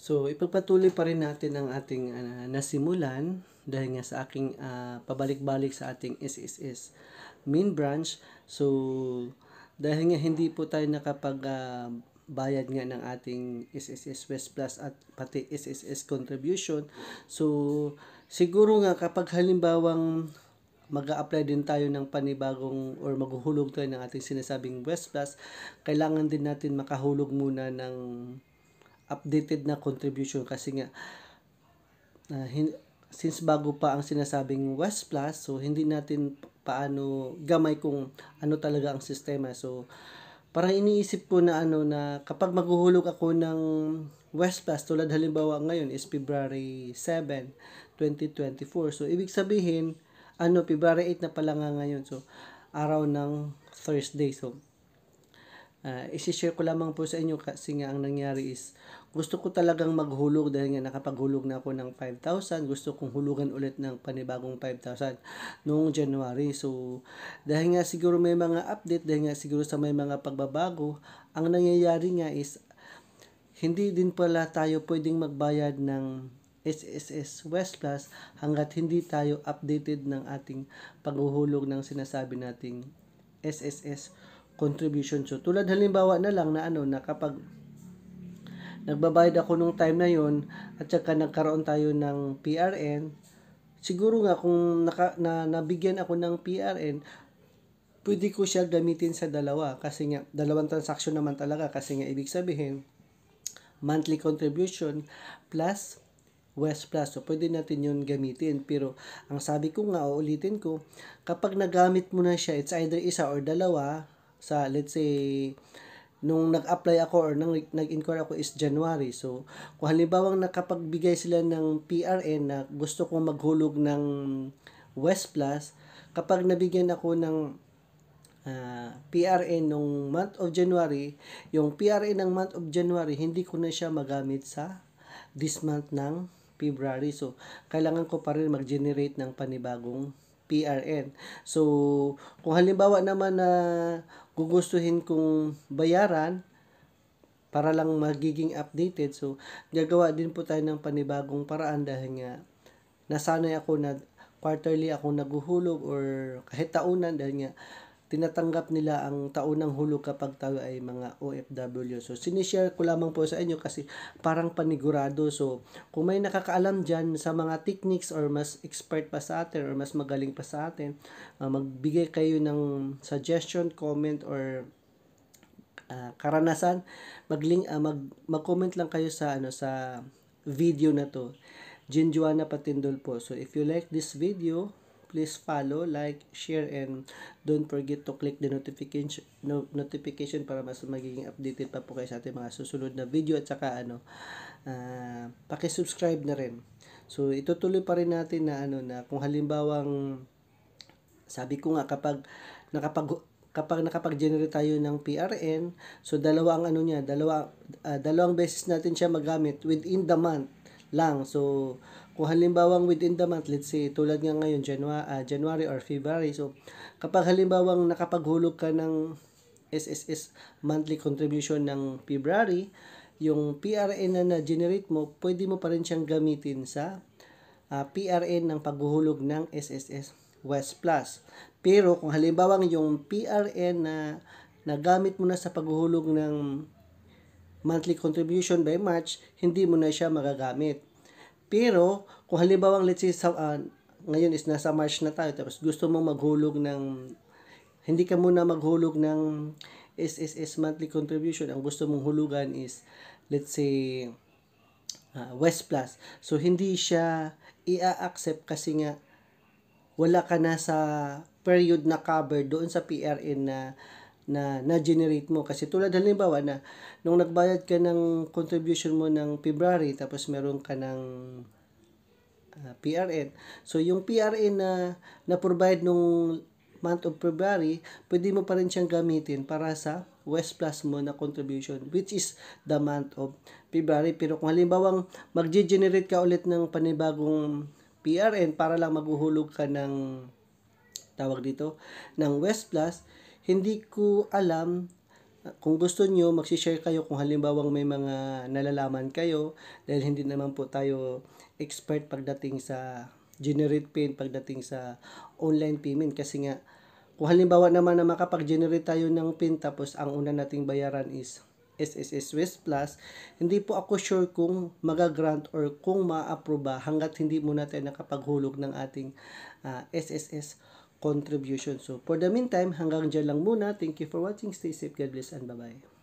So, ipagpatuloy pa rin natin ang ating nasimulan dahil nga sa aking pabalik-balik sa ating SSS main branch. So, dahil nga hindi po tayo bayad nga ng ating SSS West Plus at pati SSS contribution. So, siguro nga kapag halimbawang mag-a-apply din tayo ng panibagong or maghuhulog tayo ng ating sinasabing West Plus, kailangan din natin makahulog muna ng updated na contribution kasi nga since bago pa ang sinasabing West Plus, so hindi natin paano gamay kung ano talaga ang sistema. So parang iniisip ko na na kapag maghuhulog ako ng West Plus, tulad halimbawa ngayon is February 7, 2024. So ibig sabihin February 8 na pala nga ngayon. So araw ng Thursday. So isi-share ko lamang po sa inyo kasi nga ang nangyari is gusto ko talagang maghulog dahil nga nakapaghulog na ako ng 5,000. Gusto kong hulugan ulit ng panibagong 5,000 noong January. So, dahil nga siguro may mga update, dahil nga siguro sa may mga pagbabago, ang nangyayari nga is hindi din pala tayo pwedeng magbayad ng SSS West Plus hanggat hindi tayo updated ng ating paghuhulog ng sinasabi nating SSS contribution. So, tulad halimbawa na lang na kapag nagbabayad ako nung time na yon at saka nagkaroon tayo ng PRN, siguro nga kung nabigyan ako ng PRN, pwede ko siya gamitin sa dalawa kasi nga dalawang transaction naman talaga kasi nga ibig sabihin monthly contribution plus West Plus. So, pwede natin yun gamitin. Pero, ang sabi ko nga, uulitin ko, kapag nagamit mo na siya, it's either isa or dalawa, sa let's say nung nag-apply ako or nag-inquire ako is January. So, kung halimbawa nakapagbigay sila ng PRN na gusto kong maghulog ng West Plus, kapag nabigyan ako ng PRN nung month of January, yung PRN ng month of January, hindi ko na siya magamit sa this month ng February. So, kailangan ko pa rin mag-generate ng panibagong PRN. So, kung halimbawa naman na gugustuhin kong bayaran para lang magiging updated, so gagawa din po tayo ng panibagong paraan dahil nga nasanay ako na quarterly ako naghuhulog or kahit taunan dahil nga tinatanggap nila ang taunang hulog kapag tayo ay mga OFW. So, sinishare ko lamang po sa inyo kasi parang panigurado. So, kung may nakakaalam dyan sa mga techniques or mas expert pa sa atin or mas magaling pa sa atin, magbigay kayo ng suggestion, comment, or karanasan, mag-comment lang kayo sa sa video na to. Jin Juana Patindol po. So, if you like this video, please follow, like, share, and don't forget to click the notification para mas magiging updated pa po kayo sa ating mga susunod na video at saka paki-subscribe na rin. So, itutuloy pa rin natin na kung halimbawang sabi ko nga kapag nakapag-generate tayo ng PRN, so dalawang dalawang beses natin siya magamit within the month lang. So, kung halimbawang within the month, let's say, tulad nga ngayon, January or February, so, kapag halimbawang nakapaghulog ka ng SSS monthly contribution ng February, yung PRN na generate mo, pwede mo pa rin siyang gamitin sa PRN ng paghuhulog ng SSS West Plus. Pero, kung halimbawang yung PRN na nagamit mo na sa paghuhulog ng monthly contribution by March, hindi mo na siya magagamit. Pero, kung halimbawa, let's say, ngayon is nasa March na tayo, tapos gusto mong maghulog hindi ka muna maghulog ng SSS monthly contribution, ang gusto mong hulugan is, let's say, West Plus. So, hindi siya i-accept kasi nga, wala ka na sa period na cover doon sa PRN na generate mo. Kasi tulad halimbawa na nung nagbayad ka ng contribution mo ng February tapos meron ka ng PRN. So, yung PRN na provide nung month of February, pwede mo pa rin siyang gamitin para sa West Plus mo na contribution, which is the month of February. Pero kung halimbawang mag-generate ka ulit ng panibagong PRN para lang maghuhulog ka ng West Plus, hindi ko alam Kung gusto nyo, magsishare kayo kung halimbawang may mga nalalaman kayo dahil hindi naman po tayo expert pagdating sa generate pin, pagdating sa online payment kasi nga kung halimbawa naman na makapag-generate tayo ng pin tapos ang una nating bayaran is SSS West Plus, hindi po ako sure kung magagrant or kung ma-approve hanggat hindi muna tayo nakapaghulog ng ating SSS contribution. So, for the meantime, hanggang dyan lang muna. Thank you for watching. Stay safe. God bless and bye-bye.